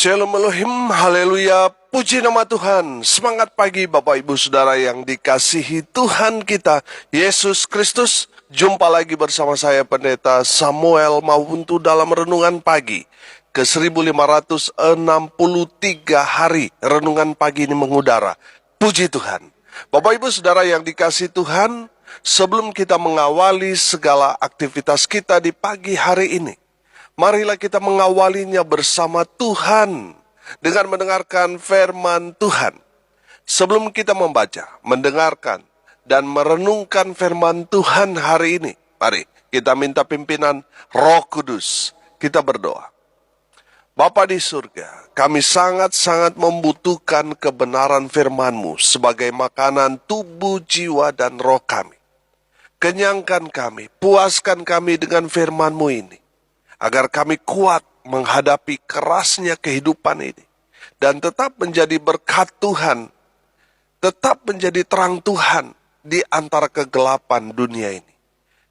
Shalom Elohim, haleluya, puji nama Tuhan. Semangat pagi Bapak Ibu Saudara yang dikasihi Tuhan kita, Yesus Kristus. Jumpa lagi bersama saya Pendeta Samuel Mawuntu dalam Renungan Pagi. Ke 1563 hari Renungan Pagi ini mengudara. Puji Tuhan. Bapak Ibu Saudara yang dikasihi Tuhan, sebelum kita mengawali segala aktivitas kita di pagi hari ini, marilah kita mengawalinya bersama Tuhan dengan mendengarkan firman Tuhan. Sebelum kita membaca, mendengarkan, dan merenungkan firman Tuhan hari ini, mari kita minta pimpinan Roh Kudus. Kita berdoa. Bapa di surga, kami sangat-sangat membutuhkan kebenaran firman-Mu sebagai makanan tubuh, jiwa, dan roh kami. Kenyangkan kami, puaskan kami dengan firman-Mu ini, agar kami kuat menghadapi kerasnya kehidupan ini, dan tetap menjadi berkat Tuhan, tetap menjadi terang Tuhan di antara kegelapan dunia ini.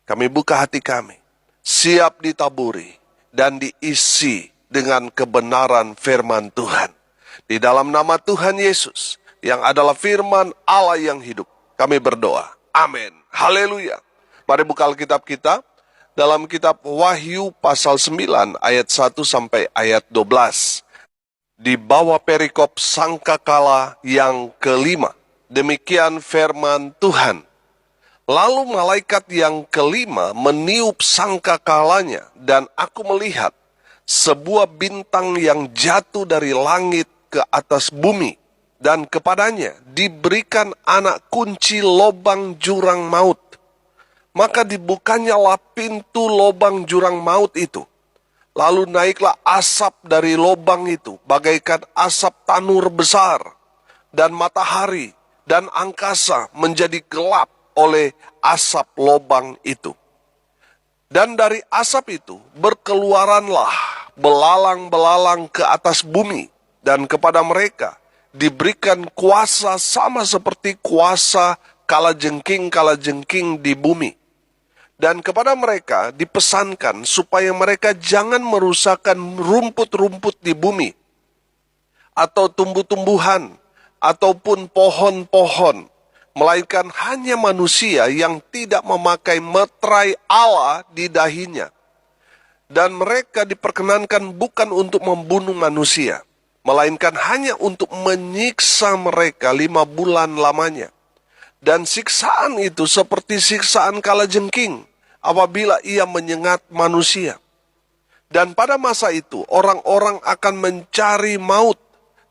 Kami buka hati kami, siap ditaburi dan diisi dengan kebenaran firman Tuhan. Di dalam nama Tuhan Yesus, yang adalah firman Allah yang hidup, kami berdoa. Amin. Haleluya. Mari buka Alkitab kita dalam kitab Wahyu pasal 9 ayat 1 sampai ayat 12. Di bawah perikop sangkakala yang kelima. Demikian firman Tuhan. Lalu malaikat yang kelima meniup sangkakalanya, dan aku melihat sebuah bintang yang jatuh dari langit ke atas bumi, dan kepadanya diberikan anak kunci lobang jurang maut. Maka dibukanyalah pintu lobang jurang maut itu. Lalu naiklah asap dari lobang itu, bagaikan asap tanur besar. Dan matahari dan angkasa menjadi gelap oleh asap lobang itu. Dan dari asap itu berkeluaranlah belalang-belalang ke atas bumi. Dan kepada mereka diberikan kuasa sama seperti kuasa kalajengking-kalajengking di bumi. Dan kepada mereka dipesankan supaya mereka jangan merusakkan rumput-rumput di bumi, atau tumbuh-tumbuhan, ataupun pohon-pohon, melainkan hanya manusia yang tidak memakai meterai Allah di dahinya. Dan mereka diperkenankan bukan untuk membunuh manusia, melainkan hanya untuk menyiksa mereka 5 bulan lamanya. Dan siksaan itu seperti siksaan kalajengking apabila ia menyengat manusia. Dan pada masa itu orang-orang akan mencari maut,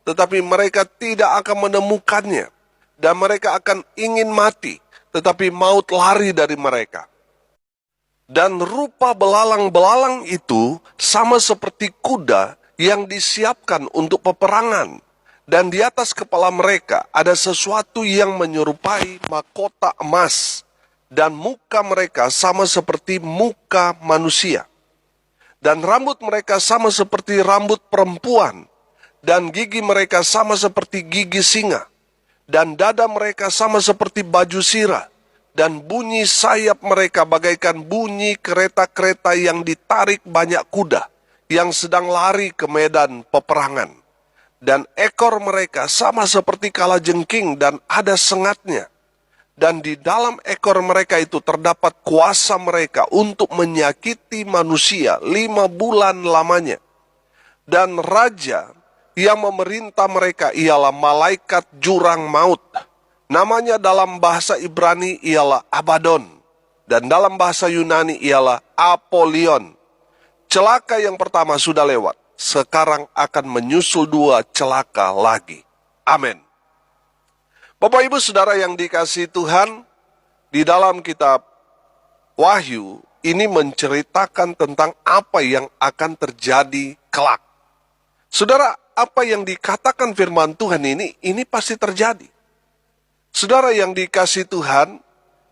tetapi mereka tidak akan menemukannya. Dan mereka akan ingin mati, tetapi maut lari dari mereka. Dan rupa belalang-belalang itu sama seperti kuda yang disiapkan untuk peperangan. Dan di atas kepala mereka ada sesuatu yang menyerupai mahkota emas. Dan muka mereka sama seperti muka manusia. Dan rambut mereka sama seperti rambut perempuan. Dan gigi mereka sama seperti gigi singa. Dan dada mereka sama seperti baju sirah. Dan bunyi sayap mereka bagaikan bunyi kereta-kereta yang ditarik banyak kuda yang sedang lari ke medan peperangan. Dan ekor mereka sama seperti kalajengking dan ada sengatnya. Dan di dalam ekor mereka itu terdapat kuasa mereka untuk menyakiti manusia 5 bulan lamanya. Dan raja yang memerintah mereka ialah malaikat jurang maut. Namanya dalam bahasa Ibrani ialah Abaddon. Dan dalam bahasa Yunani ialah Apollyon. Celaka yang pertama sudah lewat. Sekarang akan menyusul 2 celaka lagi. Amin. Bapak Ibu Saudara yang dikasihi Tuhan, di dalam kitab Wahyu ini menceritakan tentang apa yang akan terjadi kelak. Saudara, apa yang dikatakan firman Tuhan ini pasti terjadi. Saudara yang dikasihi Tuhan,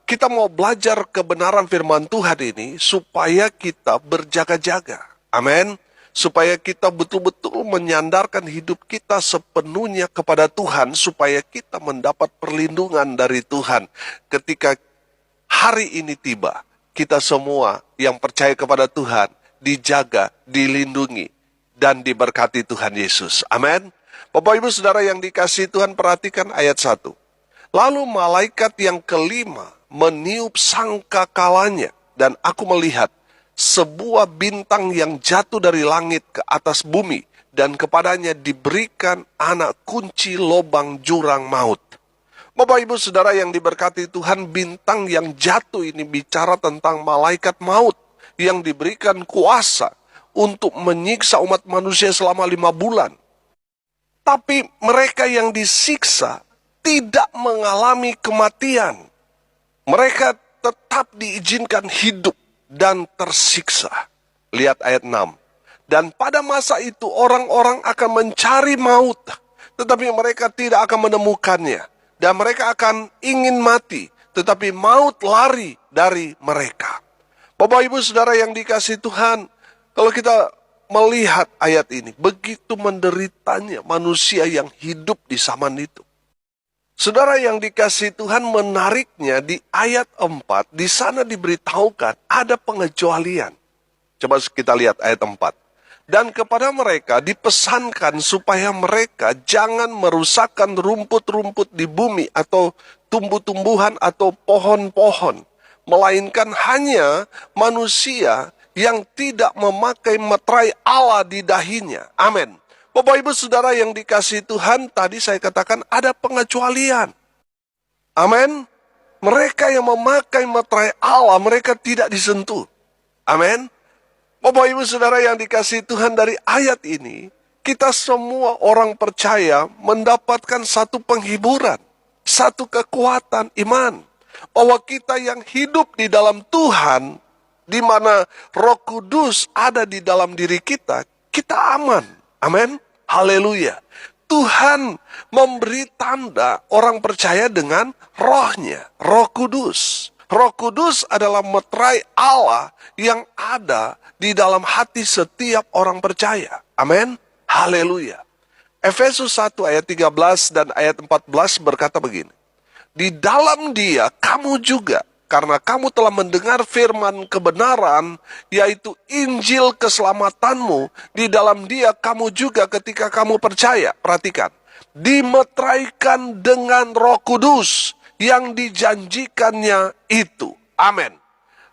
kita mau belajar kebenaran firman Tuhan ini supaya kita berjaga-jaga. Amin. Supaya kita betul-betul menyandarkan hidup kita sepenuhnya kepada Tuhan, supaya kita mendapat perlindungan dari Tuhan. Ketika hari ini tiba, kita semua yang percaya kepada Tuhan dijaga, dilindungi, dan diberkati Tuhan Yesus. Amin. Bapak Ibu Saudara yang dikasihi Tuhan, perhatikan ayat 1. Lalu malaikat yang kelima meniup sangkakalanya, dan aku melihat sebuah bintang yang jatuh dari langit ke atas bumi, dan kepadanya diberikan anak kunci lobang jurang maut. Bapak Ibu Saudara yang diberkati Tuhan, bintang yang jatuh ini bicara tentang malaikat maut yang diberikan kuasa untuk menyiksa umat manusia selama 5 bulan. Tapi mereka yang disiksa tidak mengalami kematian. Mereka tetap diizinkan hidup dan tersiksa. Lihat ayat 6. Dan pada masa itu orang-orang akan mencari maut, tetapi mereka tidak akan menemukannya. Dan mereka akan ingin mati, tetapi maut lari dari mereka. Bapak Ibu Saudara yang dikasihi Tuhan, kalau kita melihat ayat ini, begitu menderitanya manusia yang hidup di zaman itu. Saudara yang dikasihi Tuhan, menariknya di ayat 4, di sana diberitahukan ada pengecualian. Coba kita lihat ayat 4. Dan kepada mereka dipesankan supaya mereka jangan merusakkan rumput-rumput di bumi atau tumbuh-tumbuhan atau pohon-pohon, melainkan hanya manusia yang tidak memakai meterai Allah di dahinya. Amin. Bapak Ibu Saudara yang dikasihi Tuhan, tadi saya katakan ada pengecualian. Amin. Mereka yang memakai meterai Allah, mereka tidak disentuh. Amin. Bapak Ibu Saudara yang dikasihi Tuhan, dari ayat ini, kita semua orang percaya mendapatkan satu penghiburan, satu kekuatan iman. Bahwa kita yang hidup di dalam Tuhan, di mana Roh Kudus ada di dalam diri kita, kita aman. Amin. Haleluya. Tuhan memberi tanda orang percaya dengan rohnya, Roh Kudus. Roh Kudus adalah meterai Allah yang ada di dalam hati setiap orang percaya. Amin. Haleluya. Efesus 1 ayat 13 dan ayat 14 berkata begini. Di dalam Dia kamu juga, karena kamu telah mendengar firman kebenaran, yaitu Injil keselamatanmu, di dalam Dia kamu juga ketika kamu percaya, perhatikan, dimeteraikan dengan Roh Kudus yang dijanjikannya itu. Amin.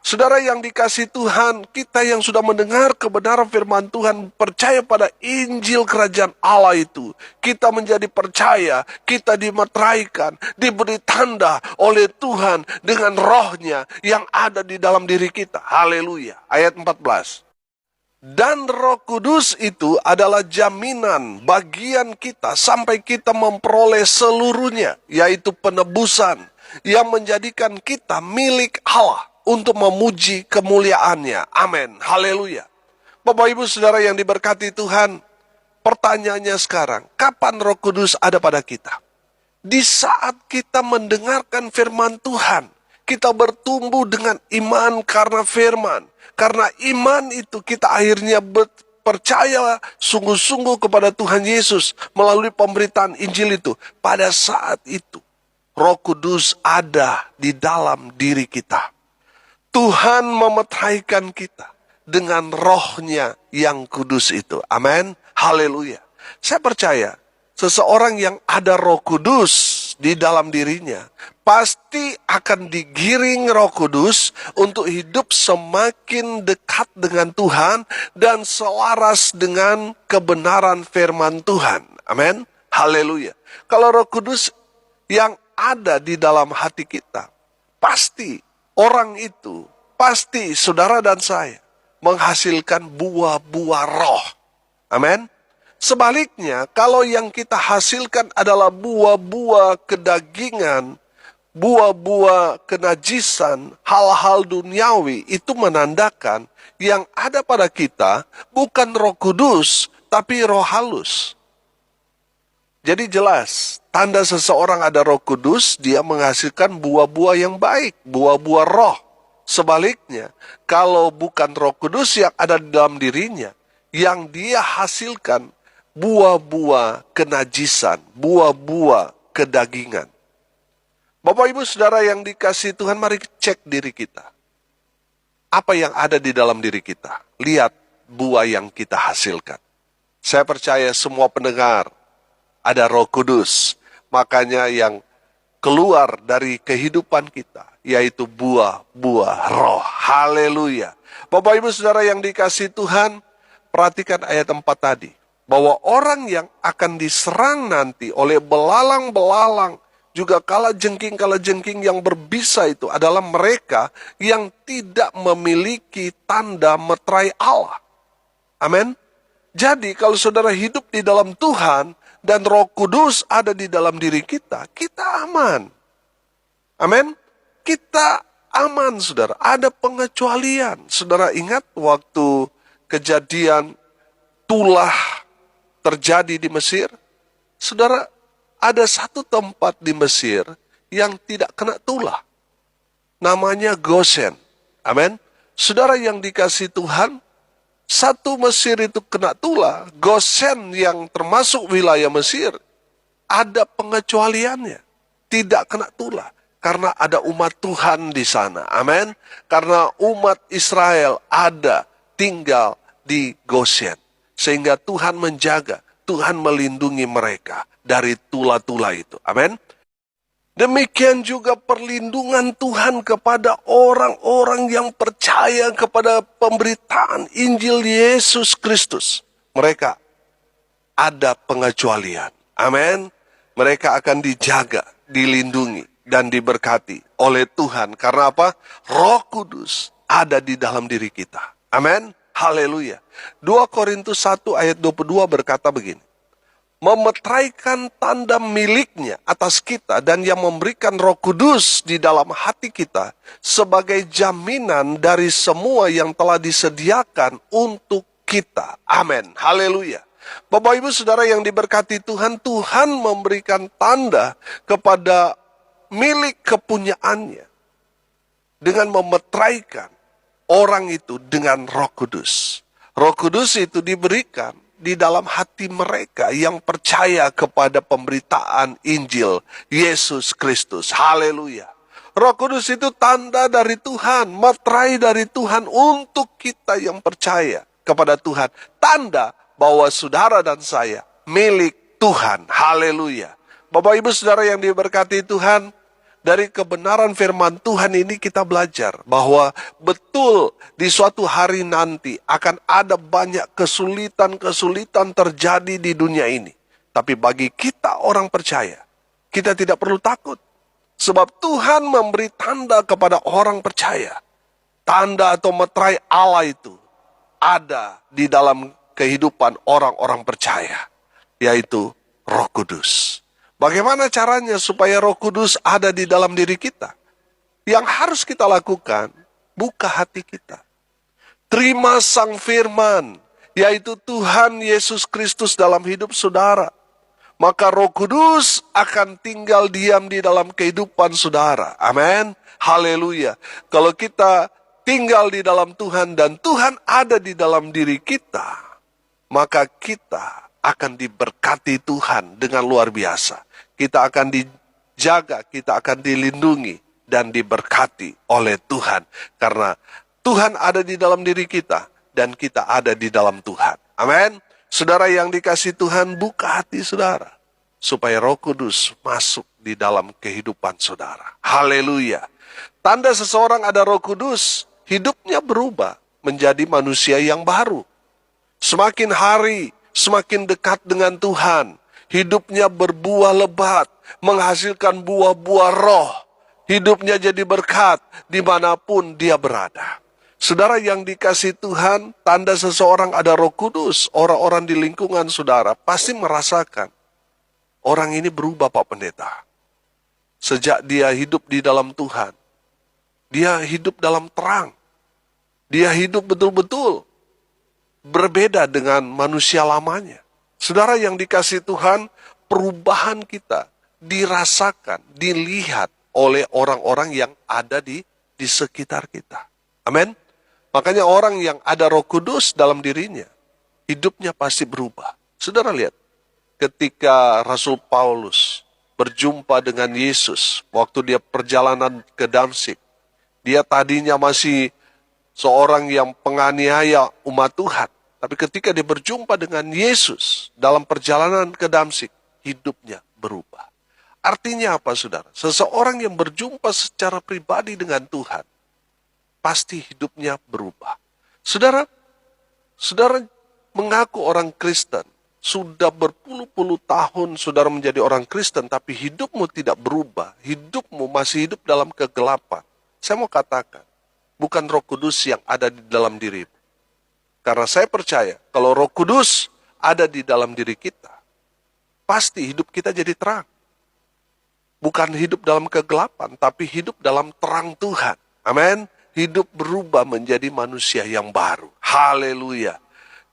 Saudara yang dikasihi Tuhan, kita yang sudah mendengar kebenaran firman Tuhan, percaya pada Injil Kerajaan Allah itu, kita menjadi percaya, kita dimeteraikan, diberi tanda oleh Tuhan dengan rohnya yang ada di dalam diri kita. Haleluya. Ayat 14. Dan Roh Kudus itu adalah jaminan bagian kita sampai kita memperoleh seluruhnya, yaitu penebusan yang menjadikan kita milik Allah untuk memuji kemuliaannya. Amin. Haleluya. Bapak Ibu Saudara yang diberkati Tuhan, pertanyaannya sekarang, kapan Roh Kudus ada pada kita? Di saat kita mendengarkan firman Tuhan, kita bertumbuh dengan iman karena firman. Karena iman itu kita akhirnya percaya sungguh-sungguh kepada Tuhan Yesus melalui pemberitaan Injil itu. Pada saat itu, Roh Kudus ada di dalam diri kita. Tuhan memeteraikan kita dengan rohnya yang kudus itu. Amin. Haleluya. Saya percaya seseorang yang ada Roh Kudus di dalam dirinya pasti akan digiring Roh Kudus untuk hidup semakin dekat dengan Tuhan dan selaras dengan kebenaran firman Tuhan. Amin. Haleluya. Kalau Roh Kudus yang ada di dalam hati kita, pasti orang itu, pasti saudara dan saya menghasilkan buah-buah roh. Amin. Sebaliknya, kalau yang kita hasilkan adalah buah-buah kedagingan, buah-buah kenajisan, hal-hal duniawi, itu menandakan yang ada pada kita bukan Roh Kudus, tapi roh halus. Jadi jelas, tanda seseorang ada Roh Kudus, dia menghasilkan buah-buah yang baik, buah-buah roh. Sebaliknya, kalau bukan Roh Kudus yang ada di dalam dirinya, yang dia hasilkan buah-buah kenajisan, buah-buah kedagingan. Bapak Ibu Saudara yang dikasihi Tuhan, mari cek diri kita. Apa yang ada di dalam diri kita? Lihat buah yang kita hasilkan. Saya percaya semua pendengar ada Roh Kudus. Makanya yang keluar dari kehidupan kita, yaitu buah-buah roh. Haleluya. Bapak Ibu Saudara yang dikasihi Tuhan, perhatikan ayat 4 tadi. Bahwa orang yang akan diserang nanti oleh belalang-belalang, juga kalajengking-kalajengking yang berbisa itu adalah mereka yang tidak memiliki tanda meterai Allah. Amin. Jadi kalau saudara hidup di dalam Tuhan dan Roh Kudus ada di dalam diri kita, kita aman. Amin. Kita aman, saudara. Ada pengecualian. Saudara ingat waktu kejadian tulah terjadi di Mesir? Saudara, ada satu tempat di Mesir yang tidak kena tulah. Namanya Goshen. Amin. Saudara yang dikasihi Tuhan, satu Mesir itu kena tulah, Goshen yang termasuk wilayah Mesir, ada pengecualiannya. Tidak kena tulah. Karena ada umat Tuhan di sana. Amin. Karena umat Israel ada tinggal di Goshen. Sehingga Tuhan menjaga, Tuhan melindungi mereka dari tulah-tulah itu. Amin. Demikian juga perlindungan Tuhan kepada orang-orang yang percaya kepada pemberitaan Injil Yesus Kristus. Mereka ada pengecualian. Amin. Mereka akan dijaga, dilindungi, dan diberkati oleh Tuhan. Karena apa? Roh Kudus ada di dalam diri kita. Amin. Haleluya. 2 Korintus 1 ayat 22 berkata begini. Memeteraikan tanda miliknya atas kita dan yang memberikan Roh Kudus di dalam hati kita sebagai jaminan dari semua yang telah disediakan untuk kita. Amin. Haleluya. Bapak Ibu Saudara yang diberkati Tuhan, Tuhan memberikan tanda kepada milik kepunyaannya dengan memeteraikan orang itu dengan Roh Kudus. Roh Kudus itu diberikan di dalam hati mereka yang percaya kepada pemberitaan Injil Yesus Kristus. Haleluya. Roh Kudus itu tanda dari Tuhan, meterai dari Tuhan untuk kita yang percaya kepada Tuhan. Tanda bahwa saudara dan saya milik Tuhan. Haleluya. Bapak Ibu Saudara yang diberkati Tuhan, dari kebenaran firman Tuhan ini kita belajar bahwa betul di suatu hari nanti akan ada banyak kesulitan-kesulitan terjadi di dunia ini. Tapi bagi kita orang percaya, kita tidak perlu takut. Sebab Tuhan memberi tanda kepada orang percaya. Tanda atau meterai Allah itu ada di dalam kehidupan orang-orang percaya, yaitu Roh Kudus. Bagaimana caranya supaya Roh Kudus ada di dalam diri kita? Yang harus kita lakukan, buka hati kita. Terima Sang Firman, yaitu Tuhan Yesus Kristus dalam hidup saudara. Maka Roh Kudus akan tinggal diam di dalam kehidupan saudara. Amin. Haleluya. Kalau kita tinggal di dalam Tuhan dan Tuhan ada di dalam diri kita, maka kita akan diberkati Tuhan dengan luar biasa. Kita akan dijaga, kita akan dilindungi dan diberkati oleh Tuhan. Karena Tuhan ada di dalam diri kita dan kita ada di dalam Tuhan. Amin. Saudara yang dikasihi Tuhan, buka hati saudara supaya Roh Kudus masuk di dalam kehidupan saudara. Haleluya. Tanda seseorang ada Roh Kudus, hidupnya berubah menjadi manusia yang baru. Semakin hari, semakin dekat dengan Tuhan. Hidupnya berbuah lebat, menghasilkan buah-buah roh. Hidupnya jadi berkat dimanapun dia berada. Saudara yang dikasihi Tuhan, tanda seseorang ada Roh Kudus. Orang-orang di lingkungan saudara pasti merasakan. Orang ini berubah Pak Pendeta. Sejak dia hidup di dalam Tuhan. Dia hidup dalam terang. Dia hidup betul-betul berbeda dengan manusia lamanya. Saudara yang dikasihi Tuhan, perubahan kita dirasakan, dilihat oleh orang-orang yang ada di sekitar kita. Amin. Makanya orang yang ada Roh Kudus dalam dirinya, hidupnya pasti berubah. Saudara lihat, ketika Rasul Paulus berjumpa dengan Yesus, waktu dia perjalanan ke Damsyik, dia tadinya masih seorang yang penganiaya umat Tuhan. Tapi ketika dia berjumpa dengan Yesus dalam perjalanan ke Damsyik, hidupnya berubah. Artinya apa, saudara? Seseorang yang berjumpa secara pribadi dengan Tuhan, pasti hidupnya berubah. Saudara mengaku orang Kristen, sudah berpuluh-puluh tahun saudara menjadi orang Kristen, tapi hidupmu tidak berubah, hidupmu masih hidup dalam kegelapan. Saya mau katakan, bukan Roh Kudus yang ada di dalam dirimu. Karena saya percaya, kalau Roh Kudus ada di dalam diri kita, pasti hidup kita jadi terang. Bukan hidup dalam kegelapan, tapi hidup dalam terang Tuhan. Amin. Hidup berubah menjadi manusia yang baru. Haleluya.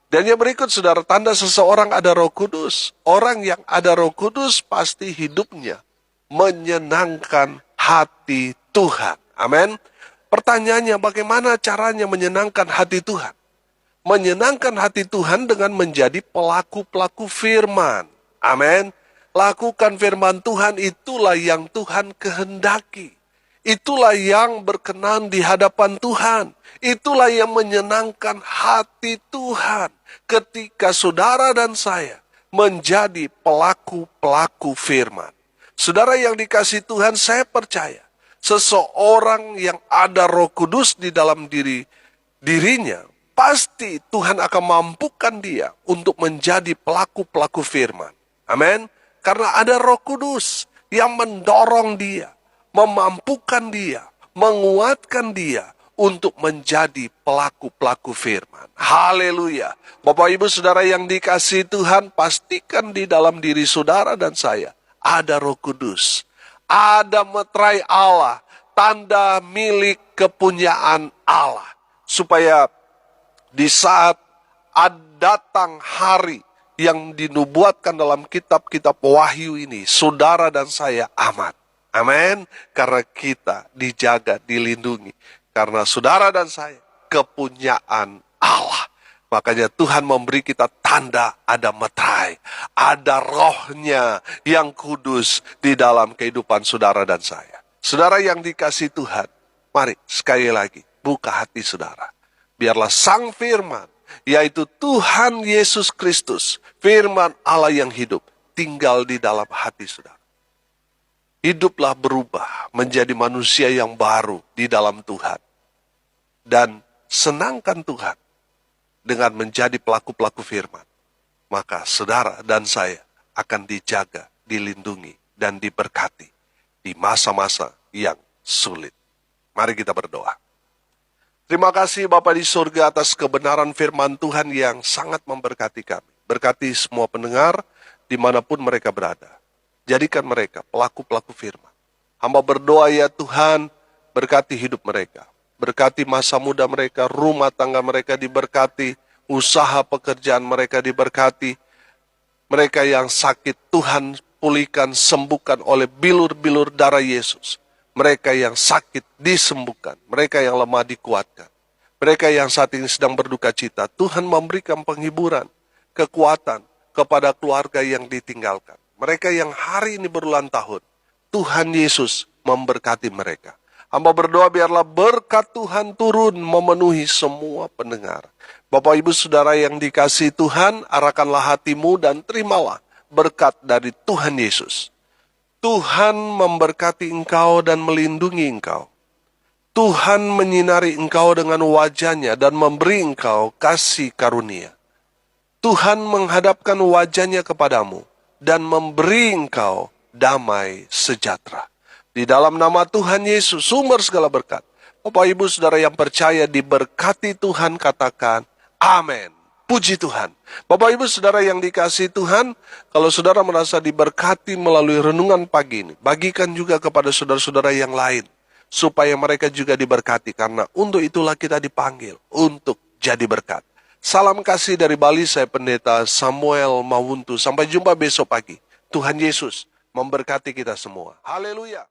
Dan yang berikut, saudara, tanda seseorang ada Roh Kudus. Orang yang ada Roh Kudus pasti hidupnya menyenangkan hati Tuhan. Amin. Pertanyaannya, bagaimana caranya menyenangkan hati Tuhan? Menyenangkan hati Tuhan dengan menjadi pelaku-pelaku firman. Amin. Lakukan firman Tuhan, itulah yang Tuhan kehendaki. Itulah yang berkenan di hadapan Tuhan. Itulah yang menyenangkan hati Tuhan. Ketika saudara dan saya menjadi pelaku-pelaku firman. Saudara yang dikasihi Tuhan, saya percaya seseorang yang ada Roh Kudus di dalam dirinya, pasti Tuhan akan mampukan dia untuk menjadi pelaku-pelaku firman. Amin. Karena ada Roh Kudus yang mendorong dia, memampukan dia, menguatkan dia untuk menjadi pelaku-pelaku firman. Haleluya. Bapak Ibu Saudara yang dikasihi Tuhan, pastikan di dalam diri saudara dan saya ada Roh Kudus. Ada meterai Allah, tanda milik kepunyaan Allah. Supaya di saat datang hari yang dinubuatkan dalam kitab-kitab wahyu ini, saudara dan saya aman. Amin. Karena kita dijaga, dilindungi. Karena saudara dan saya kepunyaan Allah. Makanya Tuhan memberi kita tanda ada meterai. Ada rohnya yang kudus di dalam kehidupan saudara dan saya. Saudara yang dikasihi Tuhan, mari sekali lagi buka hati saudara. Biarlah sang firman, yaitu Tuhan Yesus Kristus, firman Allah yang hidup, tinggal di dalam hati saudara. Hiduplah berubah menjadi manusia yang baru di dalam Tuhan. Dan senangkan Tuhan dengan menjadi pelaku-pelaku firman. Maka saudara dan saya akan dijaga, dilindungi, dan diberkati di masa-masa yang sulit. Mari kita berdoa. Terima kasih Bapa di surga atas kebenaran firman Tuhan yang sangat memberkati kami. Berkati semua pendengar dimanapun mereka berada. Jadikan mereka pelaku-pelaku firman. Hamba berdoa ya Tuhan, berkati hidup mereka. Berkati masa muda mereka, rumah tangga mereka diberkati, usaha pekerjaan mereka diberkati. Mereka yang sakit Tuhan pulihkan, sembuhkan oleh bilur-bilur darah Yesus. Mereka yang sakit disembuhkan, mereka yang lemah dikuatkan. Mereka yang saat ini sedang berduka cita, Tuhan memberikan penghiburan, kekuatan kepada keluarga yang ditinggalkan. Mereka yang hari ini berulang tahun, Tuhan Yesus memberkati mereka. Hamba berdoa biarlah berkat Tuhan turun memenuhi semua pendengar. Bapak Ibu Saudara yang dikasihi Tuhan, arahkanlah hatimu dan terimalah berkat dari Tuhan Yesus. Tuhan memberkati engkau dan melindungi engkau. Tuhan menyinari engkau dengan wajahnya dan memberi engkau kasih karunia. Tuhan menghadapkan wajahnya kepadamu dan memberi engkau damai sejahtera. Di dalam nama Tuhan Yesus, sumber segala berkat. Bapak Ibu Saudara yang percaya diberkati Tuhan, katakan amin. Puji Tuhan. Bapak Ibu Saudara yang dikasihi Tuhan, kalau saudara merasa diberkati melalui renungan pagi ini, bagikan juga kepada saudara-saudara yang lain, supaya mereka juga diberkati, karena untuk itulah kita dipanggil, untuk jadi berkat. Salam kasih dari Bali, saya Pendeta Samuel Mawuntu. Sampai jumpa besok pagi. Tuhan Yesus memberkati kita semua. Haleluya.